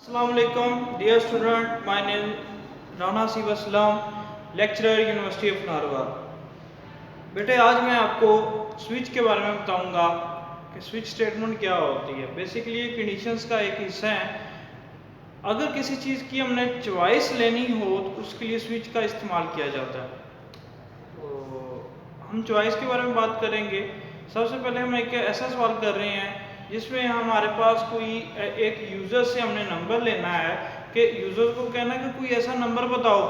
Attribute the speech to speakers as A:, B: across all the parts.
A: Assalamualaikum, dear student. My name Rana सिब Aslam, lecturer university of नारवा। बेटे आज मैं आपको स्विच के बारे में बताऊंगा कि स्विच स्टेटमेंट क्या होती है। बेसिकली ये कंडीशंस का एक हिस्सा है। अगर किसी चीज़ की हमने चॉइस लेनी हो तो उसके लिए स्विच का इस्तेमाल किया जाता है। तो हम चॉइस के बारे में बात करेंगे। सबसे पहले हम एक ऐसा सवाल कर रहे हैं जिसमें हमारे पास कोई एक यूज़र से हमने नंबर लेना है कि यूज़र को कहना है कि कोई ऐसा नंबर बताओ,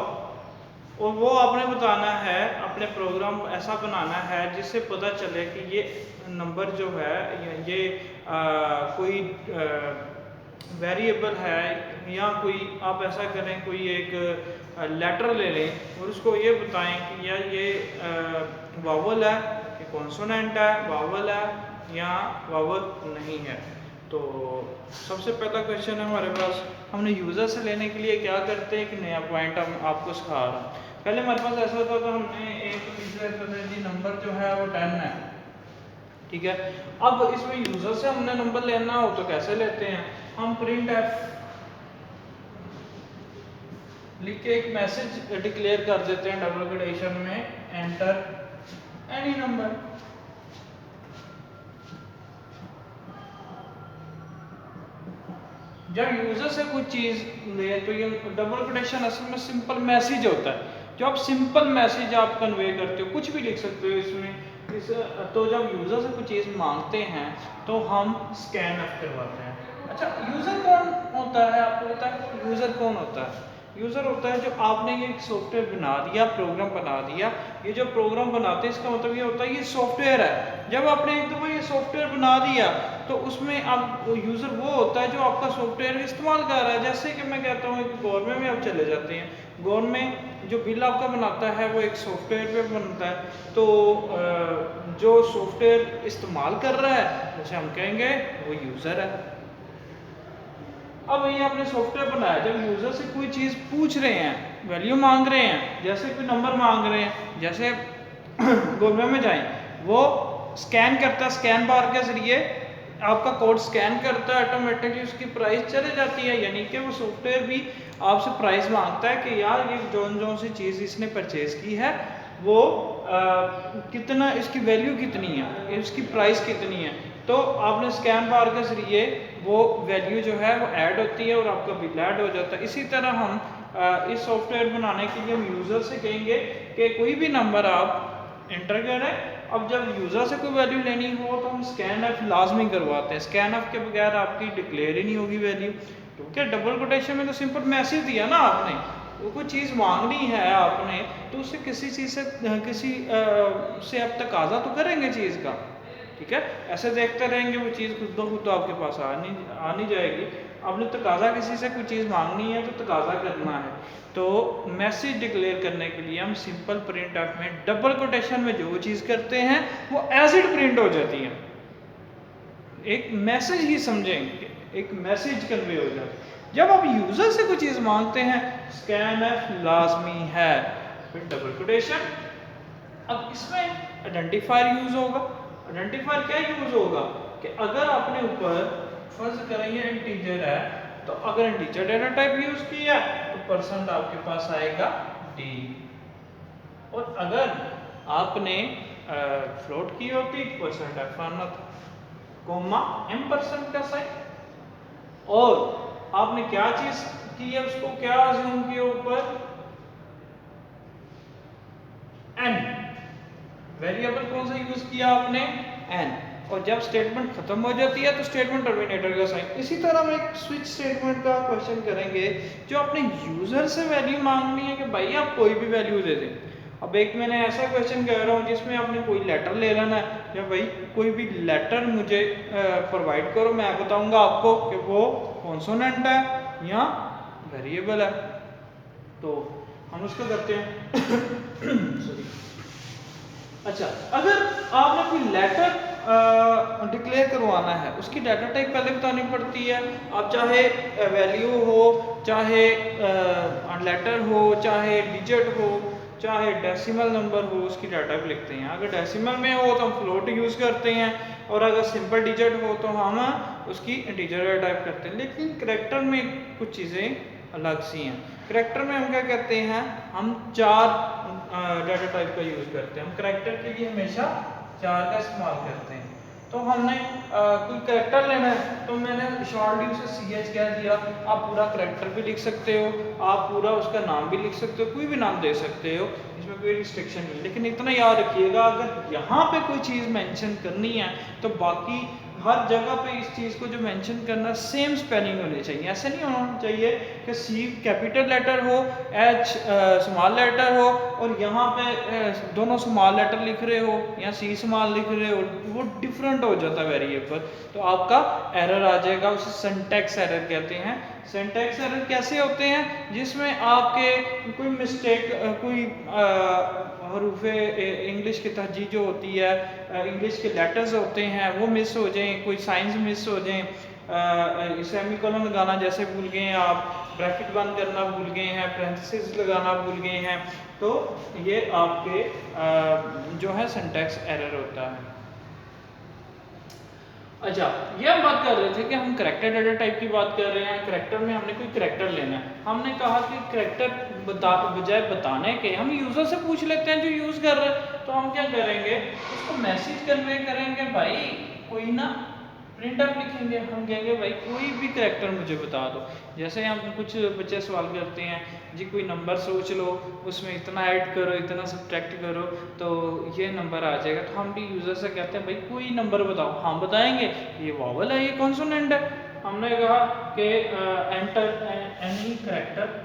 A: और वो आपने बताना है, अपने प्रोग्राम ऐसा बनाना है जिससे पता चले कि ये नंबर जो है ये कोई वेरिएबल है, या कोई आप ऐसा करें कोई एक लेटर ले लें और उसको ये बताएं कि या ये वावल है कि कॉन्सोनेंट है, वावल है या वावल नहीं है। तो सबसे पहला क्वेश्चन है हमारे पास, हमने यूज़र से लेने के लिए क्या करते हैं, एक नया पॉइंट हम आपको सिखा रहा हूँ। पहले हमारे पास ऐसा होता था, हमने एक नंबर जो है वो 10 है, ठीक है। अब इसमें यूज़र से हमने नंबर लेना हो तो कैसे लेते हैं, हम प्रिंट एफ लिख के एक मैसेज डिक्लेयर कर देते हैं डबल कोटेशन में, एंटर एनी नंबर। जब यूजर से कुछ चीज ले तो ये डबल कोटेशन असल में सिंपल मैसेज होता है। जो आप सिंपल मैसेज आप कन्वे करते हो, कुछ भी लिख सकते हो इसमें तो जब यूजर से कुछ चीज मांगते हैं तो हम स्कैन अप करवाते हैं। अच्छा, यूजर कौन होता है आपको पता है? यूजर कौन होता है? यूज़र होता है जो आपने ये सॉफ्टवेयर बना दिया, प्रोग्राम बना दिया। ये जो प्रोग्राम बनाते हैं इसका मतलब ये होता है ये सॉफ्टवेयर है। जब आपने एक दफ़ा ये सॉफ्टवेयर बना दिया तो उसमें अब यूज़र वो होता है जो आपका सॉफ्टवेयर इस्तेमाल कर रहा है। जैसे कि मैं कहता हूँ कि गवर्नमेंट में आप चले जाते हैं, गवर्नमेंट जो बिल आपका बनाता है वो एक सॉफ्टवेयर पे बनता है। तो जो सॉफ्टवेयर इस्तेमाल कर रहा है उसे हम कहेंगे वो यूज़र है। अब ये आपने सॉफ्टवेयर बनाया, जब यूज़र से कोई चीज़ पूछ रहे हैं, वैल्यू मांग रहे हैं, जैसे कोई नंबर मांग रहे हैं, जैसे गवर्नमेंट में जाएं, वो स्कैन करता है, स्कैन बार के जरिए आपका कोड स्कैन करता है, ऑटोमेटिकली उसकी प्राइस चले जाती है। यानी कि वो सॉफ्टवेयर भी आपसे प्राइस मांगता है कि यार ये जो सी चीज़ इसने परचेज की है वो कितना, इसकी वैल्यू कितनी है, इसकी प्राइस कितनी है। तो आपने स्कैन बार के जरिए वो वैल्यू जो है वो ऐड होती है और आपका बिल ऐड हो जाता है। इसी तरह हम इस सॉफ्टवेयर बनाने के लिए हम यूज़र से कहेंगे कि कोई भी नंबर आप एंटर करें। अब जब यूज़र से कोई वैल्यू लेनी हो तो हम स्कैन एफ लाजमी करवाते हैं। स्कैन एफ के बगैर आपकी डिक्लेयर ही नहीं होगी वैल्यू, क्योंकि डबल कोटेशन में तो सिंपल मैसेज दिया ना आपने, वो कोई चीज़ मांगनी है आपने तो उससे किसी चीज़ से से आप तकाजा तो करेंगे चीज़ का, ठीक है। ऐसे देखते रहेंगे वो चीज़ खुद ब खुद आपके पास आ नहीं जाएगी। आपने तकाजा किसी से कोई चीज़ मांगनी है तो तकाजा करना है। तो मैसेज डिक्लेयर करने के लिए हम सिंपल प्रिंट एफ में डबल कोटेशन में जो चीज़ करते हैं वो एज इट प्रिंट हो जाती है। एक मैसेज ही समझेंगे, एक मैसेज कन्वे हो जाता है। जब आप यूज़र से कोई चीज़ मांगते हैं स्कैन एफ लाजमी है, फिर डबल कोटेशन। अब इसमें आइडेंटिफायर यूज़ होगा। आइडेंटिफायर क्या यूज़ होगा कि अगर आपने ऊपर फर्ज करेंगे इंटीजर है, तो अगर इंटीजर डेटा टाइप यूज़ किया तो परसेंट आपके पास आएगा डी, और अगर आपने फ्लोट की होती परसेंट एफ आना था, कोमा एम परसेंट का साइन। और आपने क्या चीज़ की है, उसको क्या अज्यूम किया ऊपर, एन वेरिएबल कौन सा यूज किया आपने, एन। और जब स्टेटमेंट खत्म हो जाती है तो स्टेटमेंट टर्मिनेटर का साइन। इसी तरह हम एक स्विच स्टेटमेंट का क्वेश्चन करेंगे जो अपने यूजर से वैल्यू मांगनी है कि भाई आप कोई भी वैल्यू दे दें। अब एक मैंने ऐसा क्वेश्चन कह रहा हूँ जिसमें आपने कोई लेटर ले लेना है, या भाई कोई भी लेटर मुझे प्रोवाइड करो, मैं बताऊंगा आपको कि वो कॉन्सोनेंट है या वेरिएबल है। तो हम उसको करते हैं सॉरी। अच्छा, अगर आपने कोई लेटर डिक्लेयर करवाना है, उसकी डाटा टाइप पहले बतानी पड़ती है। आप चाहे वैल्यू हो, चाहे लेटर हो, चाहे डिजिट हो, चाहे डेसिमल नंबर हो, उसकी डाटा टाइप लिखते हैं। अगर डेसिमल में हो तो हम फ्लोट यूज़ करते हैं, और अगर सिंपल डिजिट हो तो हम उसकी इंटीजर डाटा टाइप करते हैं। लेकिन करैक्टर में कुछ चीज़ें अलग सी हैं। करैक्टर में हम क्या करते हैं, हम 4 डाटा टाइप का यूज़ करते हैं। हम करैक्टर के लिए हमेशा 4 का इस्तेमाल करते हैं। तो हमने कोई करैक्टर लेना है तो मैंने शॉर्टली उसे CH कह दिया। आप पूरा करैक्टर भी लिख सकते हो, आप पूरा उसका नाम भी लिख सकते हो, कोई भी नाम दे सकते हो, इसमें कोई रिस्ट्रिक्शन नहीं। लेकिन इतना याद रखिएगा, अगर यहाँ पे कोई चीज़ मेंशन करनी है तो बाकी हर जगह पे इस चीज़ को जो मेंशन करना सेम स्पेलिंग होनी चाहिए। ऐसे नहीं होना चाहिए कि C कैपिटल लेटर हो, H स्मॉल लेटर हो और यहाँ पे दोनों स्मॉल लेटर लिख रहे हो या C स्मॉल लिख रहे हो, वो डिफरेंट हो जाता है वेरिएबल, तो आपका एरर आ जाएगा। उसे सिंटैक्स एरर कहते हैं। सिंटैक्स एरर कैसे होते हैं, जिसमें आपके कोई मिस्टेक, कोई हरूफ इंग्लिश की तहजीह जो होती है, इंग्लिश के लेटर्स होते हैं वो मिस हो जाएं, कोई साइंस मिस हो जाएं, सेमीकोलन लगाना जैसे भूल गए हैं आप, ब्रैकेट बंद करना भूल गए हैं, पैरेंथेसिस लगाना भूल गए हैं, तो ये आपके जो है सिंटैक्स एरर होता है। अच्छा, ये हम बात कर रहे थे कि हम करैक्टर डाटा टाइप की बात कर रहे हैं। करैक्टर में हमने कोई करैक्टर लेना है, हमने कहा कि करैक्टर बजाय बताने के हम यूज़र से पूछ लेते हैं जो यूज़ कर रहे हैं। तो हम क्या करेंगे, उसको मैसेज कन्वे करेंगे, भाई कोई ना प्रिंट अप लिखेंगे, हम कहेंगे भाई कोई भी करैक्टर मुझे बता दो। जैसे हम कुछ बच्चे सवाल करते हैं जी कोई नंबर सोच लो, उसमें इतना ऐड करो, इतना सब्ट्रैक्ट करो तो ये नंबर आ जाएगा। तो हम भी यूज़र से कहते हैं भाई कोई नंबर बताओ, हम बताएंगे ये वॉवल है, ये कॉन्सोनेंट है। हमने कहा कि enter any character,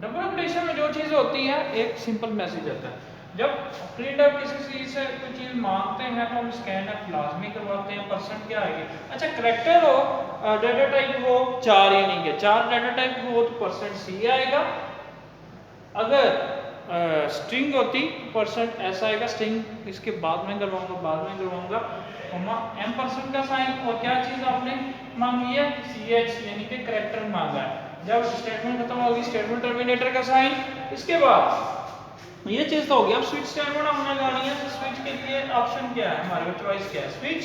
A: double quotation में जो चीज़ होती है एक सिंपल मैसेज आता है। जब प्रिंट अप किसी चीज़ से कोई चीज़ मांगते हैं तो हम स्कैन अप लाजमी करवाते हैं, परसेंट क्या आएगी। अच्छा, करैक्टर हो, डाटा टाइप हो 4 यानी कि 4 डाटा टाइप हो तो %C आएगा। अगर स्ट्रिंग होती परसेंट ऐसा आएगा, स्ट्रिंग इसके बाद में करवाऊंगा, M% का साइन, और क्या चीज़ आपने मांगी है, CH यानी कि करैक्टर मांगा है। जब स्टेटमेंट खत्म होगी, स्टेटमेंट टर्मिनेटर का साइन, इसके बाद ये चीज़ तो होगी। अब स्विच स्टेटमेंट हमने लगानी है, तो स्विच के लिए ऑप्शन क्या है, हमारे चॉइस क्या है, स्विच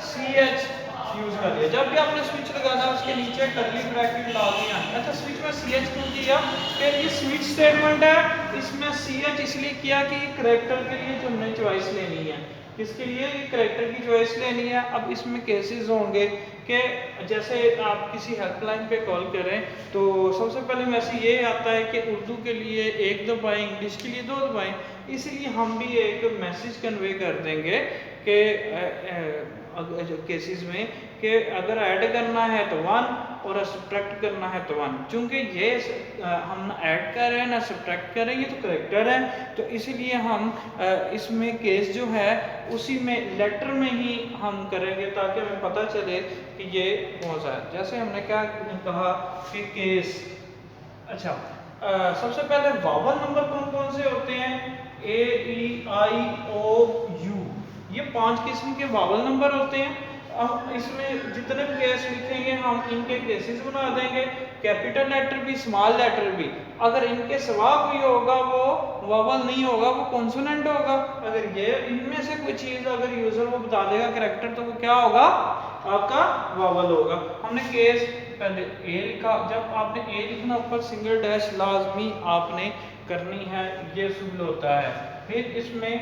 A: CH यूज कर लिया। जब भी आपने स्विच लगाना है उसके नीचे कर्ली ब्रैकेट डाल दिया। अच्छा, स्विच में CH क्यों किया, कि ये स्विच स्टेटमेंट है, इसमें CH इसलिए किया कि करैक्टर के लिए जो हमने चॉइस लेनी है, किसके लिए, करैक्टर की चॉइस लेनी है। अब इसमें केसेस होंगे कि जैसे आप किसी हेल्पलाइन पे कॉल करें तो सबसे पहले मैसेज ये आता है कि उर्दू के लिए 1 दबाएं, इंग्लिश के लिए 2 दबाएं। इसलिए हम भी एक मैसेज कन्वे कर देंगे कि केसेस में कि अगर ऐड करना है तो 1 और सब्ट्रैक्ट करना है तो 1। चूंकि ये हम ऐड कर रहे हैं ना सब्ट्रैक्ट कर रहे हैं, ये तो करैक्टर है, तो इसीलिए हम इसमें केस जो है उसी में लेटर में ही हम करेंगे ताकि हमें पता चले कि ये कौन सा है। जैसे हमने क्या कहा कि केस, अच्छा सबसे पहले वावल नंबर कौन कौन से होते हैं, A, E, I, O, U, ये 5 किस्म के वावल नंबर होते हैं। अब इसमें जितने भी केस लिखेंगे हम इनके केसेस बना देंगे, कैपिटल लेटर भी स्मॉल लेटर भी। अगर इनके सिवा कोई होगा वो वावल नहीं होगा, वो कॉन्सोनेंट होगा। अगर ये इनमें से कोई चीज़ अगर यूजर को बता देगा कैरेक्टर, तो वो क्या होगा, आपका वावल होगा। हमने केस पहले A लिखा, जब आपने A लिखना ऊपर सिंगल डैश लाजमी आपने करनी है, ये शुरू होता है। फिर इसमें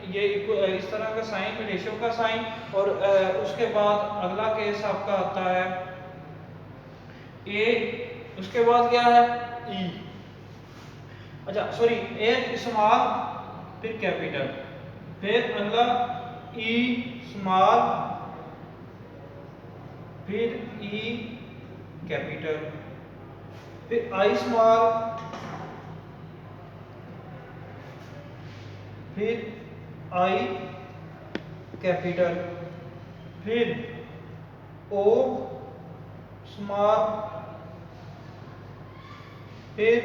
A: ये इस तरह का साइन, रेशो का साइन, और उसके बाद अगला केस आपका आता है A, उसके बाद क्या है E, अच्छा सॉरी A स्मॉल फिर कैपिटल, फिर अगला E स्मॉल फिर E कैपिटल, फिर I स्मॉल, फिर I कैपिटल, फिर O स्मॉल, फिर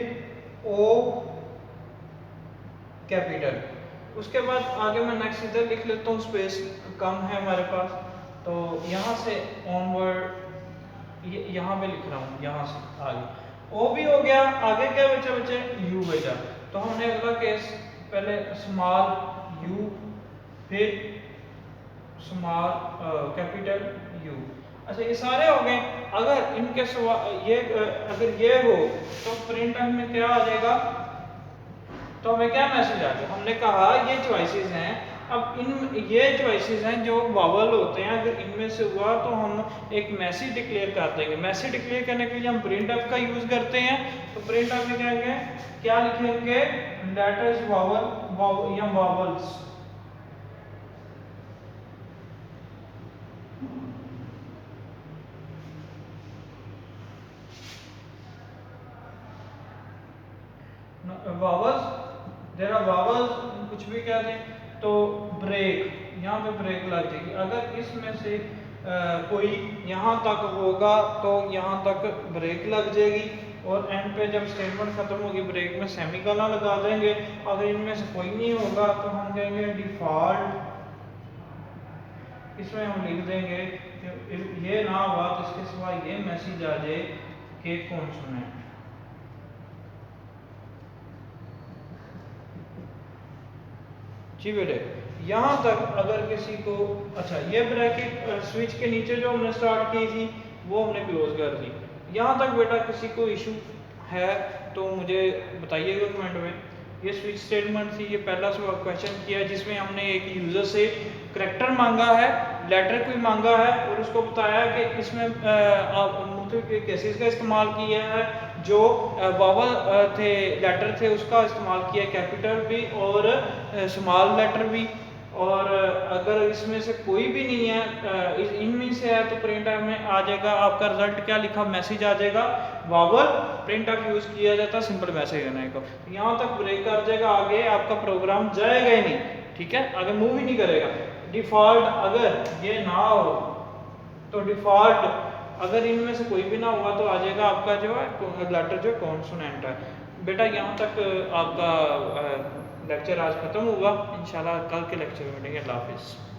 A: O कैपिटल। उसके बाद आगे मैं नेक्स्ट इधर लिख लेता हूँ, स्पेस कम है हमारे पास, तो यहाँ से ऑनवर्ड यहाँ पे लिख रहा हूँ, यहाँ से आगे ओ भी हो गया, आगे क्या बचा बचे यू बचा। तो हमने अगला केस पहले स्मॉल यू फिर स्मॉल कैपिटल यू। अच्छा ये सारे हो गए। अगर इनके सिवा ये अगर ये हो तो प्रिंट में क्या आ जाएगा, तो हमें क्या मैसेज आ गया, हमने कहा ये चॉइसेस हैं। अब इन ये चॉइसेस हैं जो वावल होते हैं, अगर इनमें से हुआ तो हम एक मैसेज डिक्लेयर कर देंगे। मैसेज डिक्लेयर करने के लिए हम प्रिंटफ का यूज करते हैं। तो प्रिंटफ में क्या लिखेंगे, लेटर्स वावल या vowels. Vowels, there are vowels, कुछ भी कह दें। तो ब्रेक, यहाँ पे ब्रेक लग जाएगी। अगर इसमें से कोई यहाँ तक होगा तो यहाँ तक ब्रेक लग जाएगी, और एंड पे जब स्टेटमेंट खत्म होगी ब्रेक में सेमीकोलन लगा देंगे। अगर इनमें से कोई नहीं होगा तो हम कहेंगे डिफॉल्ट, इसमें हम लिख देंगे कि ये ना हुआ तो इसके सिवा ये मैसेज आ जाए कि कॉन्सोनेंट। जी बेटे, यहाँ तक अगर किसी को, अच्छा ये ब्रैकेट स्विच के नीचे जो हमने स्टार्ट की थी वो हमने क्लोज कर दी। यहाँ तक बेटा किसी को इशू है तो मुझे बताइएगा कमेंट में। ये स्विच स्टेटमेंट थी, ये पहला क्वेश्चन किया जिसमें हमने एक यूजर से करैक्टर मांगा है, लेटर कोई मांगा है, और उसको बताया कि इसमें मुख्तलिफ केसेस का इस्तेमाल किया है। जो वावल थे, लेटर थे, उसका इस्तेमाल किया, कैपिटल भी और स्मॉल लेटर भी। और अगर इसमें से कोई भी नहीं है, इनमें से है, तो प्रिंट में आ जाएगा आपका रिजल्ट क्या लिखा, मैसेज आ जाएगा वावल। प्रिंट ऑफ यूज किया जाता है सिंपल मैसेज आने को। यहाँ तक ब्रेक कर जाएगा, आगे आपका प्रोग्राम जाएगा ही नहीं, ठीक है, आगे मूव ही नहीं करेगा। डिफॉल्ट, अगर ये ना हो तो डिफॉल्ट, अगर इनमें से कोई भी ना हुआ तो आ जाएगा आपका जो है लेटर जो कॉन्सोनेंट है। बेटा यहाँ तक आपका लेक्चर आज खत्म हुआ। इंशाल्लाह कल के लेक्चर में मिलेंगे। अल्लाह हाफिज़।